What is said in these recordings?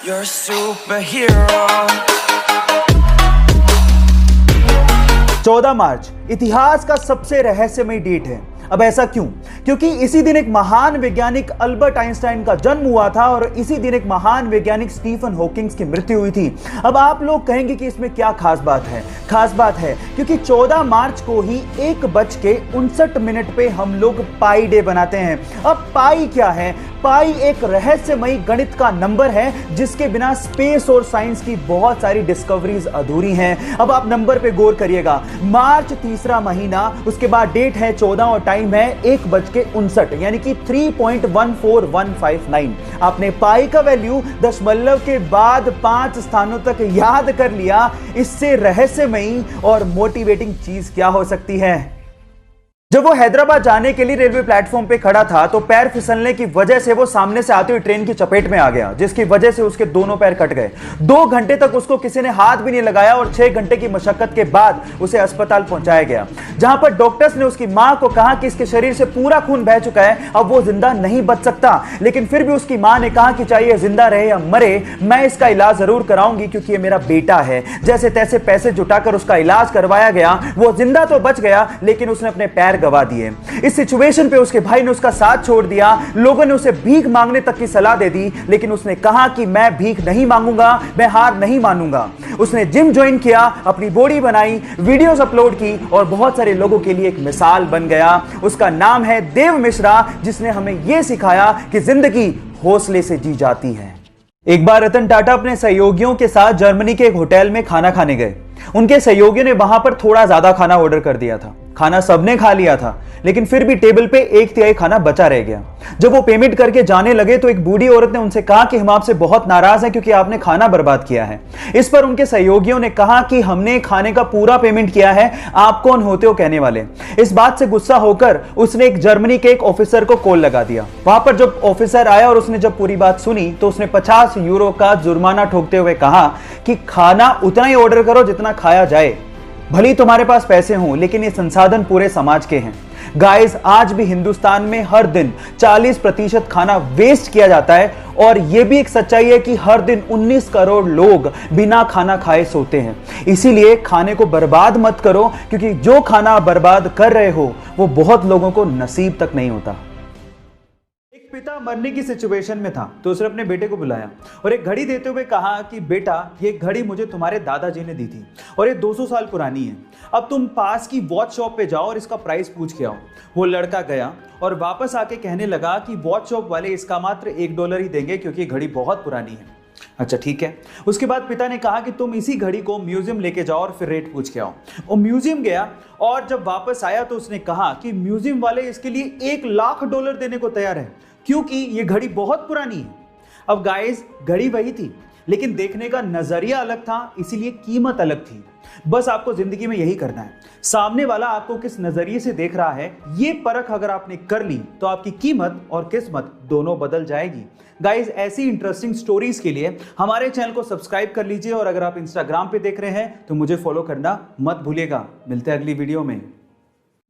You're a superhero. 14 मार्च इतिहास का सबसे रहस्यमय डेट है। अब ऐसा क्यों? क्योंकि इसी दिन एक महान वैज्ञानिक अल्बर्ट आइंस्टाइन का जन्म हुआ था और इसी दिन एक महान वैज्ञानिक स्टीफन हॉकिंग्स की मृत्यु हुई थी। अब आप लोग कहेंगे कि इसमें क्या खास बात है? खास बात है क्योंकि 14 मार्च को ही 1:59 पे हम लोग पाई डे बनाते हैं। अब पाई क्या है? पाई एक रहस्यमयी गणित का नंबर है जिसके बिना स्पेस और साइंस की बहुत सारी डिस्कवरीज अधूरी हैं। अब आप नंबर पे गौर करिएगा। मार्च तीसरा महीना, उसके बाद डेट है 14 और टाइम है 1:59 यानी कि 3.14159। आपने पाई का वैल्यू दशमलव के बाद 5 स्थानों तक याद कर लिया। इससे रहस्यमयी और मोटिवेटिंग चीज क्या हो सकती है? जब वो हैदराबाद जाने के लिए रेलवे प्लेटफॉर्म पे खड़ा था तो पैर फिसलने की वजह से वो सामने से आती हुई ट्रेन की चपेट में आ गया, जिसकी वजह से उसके दोनों पैर कट गए। 2 घंटे तक उसको किसी ने हाथ भी नहीं लगाया और 6 घंटे की मशक्कत के बाद उसे अस्पताल पहुंचाया गया, जहां पर डॉक्टर्स ने उसकी मां को कहा कि इसके शरीर से पूरा खून बह चुका है, अब वो जिंदा नहीं बच सकता। लेकिन फिर भी उसकी मां ने कहा कि चाहे जिंदा रहे या मरे, मैं इसका इलाज जरूर कराऊंगी क्योंकि ये मेरा बेटा है। जैसे तैसे पैसे जुटाकर उसका इलाज करवाया गया। वो जिंदा तो बच गया लेकिन उसने अपने पैर गवा दिए। इस सिचुएशन पे उसके भाई ने उसका साथ छोड़ दिया। लोगों ने उसे भीख मांगने तक की सलाह दे दी, लेकिन उसने कहा कि मैं भीख नहीं मांगूंगा, मैं हार नहीं मानूंगा। उसने जिम ज्वाइन किया, अपनी बॉडी बनाई, वीडियोस अपलोड की और बहुत सारे लोगों के लिए एक मिसाल बन गया। उसका नाम है देव मिश्रा, जिसने हमें यह सिखाया कि जिंदगी हौसले से जी जाती है। एक बार रतन टाटा अपने सहयोगियों के साथ जर्मनी के एक होटल में खाना खाने गए। उनके सहयोगियों ने वहां पर थोड़ा ज्यादा खाना ऑर्डर कर दिया था। खाना सबने खा लिया था, लेकिन फिर भी टेबल पे 1/3 खाना बचा रह गया। जब वो पेमेंट करके जाने लगे तो एक बूढ़ी औरत ने उनसे कहा कि हम आपसे बहुत नाराज हैं क्योंकि आपने खाना बर्बाद किया है। इस पर उनके सहयोगियों ने कहा कि हमने खाने का पूरा पेमेंट किया है, आप कौन होते हो कहने वाले। इस बात से गुस्सा होकर उसने एक जर्मनी के एक ऑफिसर को कॉल लगा दिया। वहां पर जब ऑफिसर आया और उसने जब पूरी बात सुनी तो उसने 50 यूरो का जुर्माना ठोकते हुए कहा कि खाना उतना ही ऑर्डर करो जितना खाया जाए। भले ही तुम्हारे पास पैसे हों, लेकिन ये संसाधन पूरे समाज के हैं। गाइस, आज भी हिंदुस्तान में हर दिन 40% खाना वेस्ट किया जाता है और यह भी एक सच्चाई है कि हर दिन 19 करोड़ लोग बिना खाना खाए सोते हैं। इसीलिए खाने को बर्बाद मत करो, क्योंकि जो खाना बर्बाद कर रहे हो वो बहुत लोगों को नसीब तक नहीं होता। पिता मरने की सिचुएशन में था तो उसने अपने बेटे को बुलाया और एक घड़ी देते हुए कहा कि बेटा, ये घड़ी मुझे तुम्हारे दादाजी ने दी थी और ये 200 साल पुरानी है। अब तुम पास की वॉच शॉप पे जाओ और इसका प्राइस पूछ के आओ। वो लड़का गया और वापस आके कहने लगा कि वॉच शॉप वाले इसका मात्र $1 ही देंगे क्योंकि घड़ी बहुत पुरानी है। अच्छा ठीक है। उसके बाद पिता ने कहा कि तुम इसी घड़ी को म्यूजियम लेके जाओ और फिर रेट पूछ के आओ। वो म्यूजियम गया और जब वापस आया तो उसने कहा कि म्यूजियम वाले इसके लिए $1,00,000 देने को तैयार है क्योंकि ये घड़ी बहुत पुरानी है। अब गाइस, घड़ी वही थी लेकिन देखने का नजरिया अलग था, इसीलिए कीमत अलग थी। बस आपको जिंदगी में यही करना है, सामने वाला आपको किस नजरिए से देख रहा है ये परख अगर आपने कर ली तो आपकी कीमत और किस्मत दोनों बदल जाएगी। गाइस, ऐसी इंटरेस्टिंग स्टोरीज के लिए हमारे चैनल को सब्सक्राइब कर लीजिए और अगर आप इंस्टाग्राम पे देख रहे हैं तो मुझे फॉलो करना मत भूलिएगा। मिलते हैं अगली वीडियो में।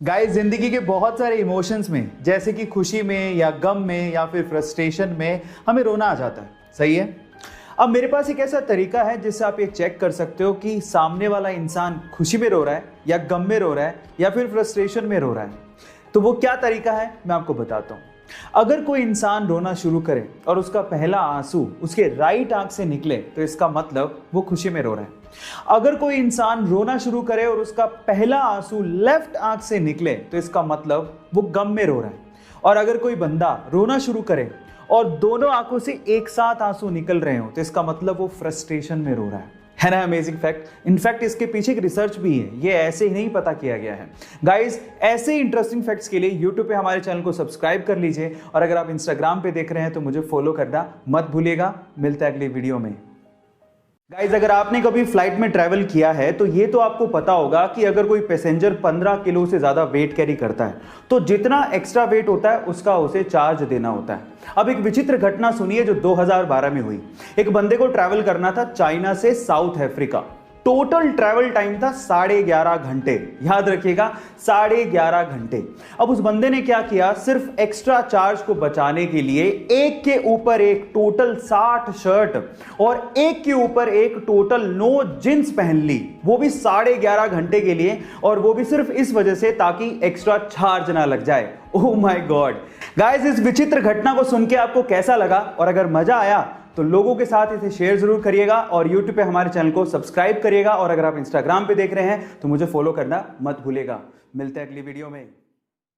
गाइस, जिंदगी के बहुत सारे इमोशंस में, जैसे कि खुशी में या गम में या फिर फ्रस्ट्रेशन में, हमें रोना आ जाता है, सही है। अब मेरे पास एक ऐसा तरीका है जिससे आप ये चेक कर सकते हो कि सामने वाला इंसान खुशी में रो रहा है या गम में रो रहा है या फिर फ्रस्ट्रेशन में रो रहा है। तो वो क्या तरीका है मैं आपको बताता हूँ। अगर कोई इंसान रोना शुरू करे और उसका पहला आंसू उसके राइट आंख से निकले तो इसका मतलब वो खुशी में रो रहा है। अगर कोई इंसान रोना शुरू करे और उसका पहला आंसू लेफ्ट आंख से निकले तो इसका मतलब वो गम में रो रहा है। और अगर कोई बंदा रोना शुरू करे और दोनों आंखों से एक साथ आंसू निकल रहे हो तो इसका मतलब वो फ्रस्ट्रेशन में रो रहा है ना। Amazing fact. इनफैक्ट इसके पीछे एक रिसर्च भी है, ये ऐसे ही नहीं पता किया गया है। गाइस, ऐसे इंटरेस्टिंग फैक्ट्स के लिए यूट्यूब पे हमारे चैनल को सब्सक्राइब कर लीजिए और अगर आप इंस्टाग्राम पे देख रहे हैं तो मुझे फॉलो करना मत भूलिएगा। मिलते हैं अगली वीडियो में। गाइस, अगर आपने कभी फ्लाइट में ट्रैवल किया है तो ये तो आपको पता होगा कि अगर कोई पैसेंजर 15 किलो से ज्यादा वेट कैरी करता है तो जितना एक्स्ट्रा वेट होता है उसका उसे चार्ज देना होता है। अब एक विचित्र घटना सुनिए जो 2012 में हुई। एक बंदे को ट्रैवल करना था चाइना से south Africa. Total travel time था 11.5 घंटे। याद रखिएगा 11.5 घंटे। अब उस बंदे ने क्या किया, सिर्फ एक्स्ट्रा चार्ज को बचाने के लिए एक के ऊपर एक टोटल 60 शर्ट और एक के ऊपर एक टोटल 9 जींस पहन ली, वो भी 11.5 घंटे के लिए, और वो भी सिर्फ इस वजह से ताकि एक्स्ट्रा चार्ज ना लग जाए। ओह माय गॉड गाइस, इस विचित्र घटना को सुन के आपको कैसा लगा, और अगर मजा आया तो लोगों के साथ इसे शेयर जरूर करिएगा और YouTube पे हमारे चैनल को सब्सक्राइब करिएगा, और अगर आप Instagram पे देख रहे हैं तो मुझे फॉलो करना मत भूलिएगा। मिलते हैं अगली वीडियो में।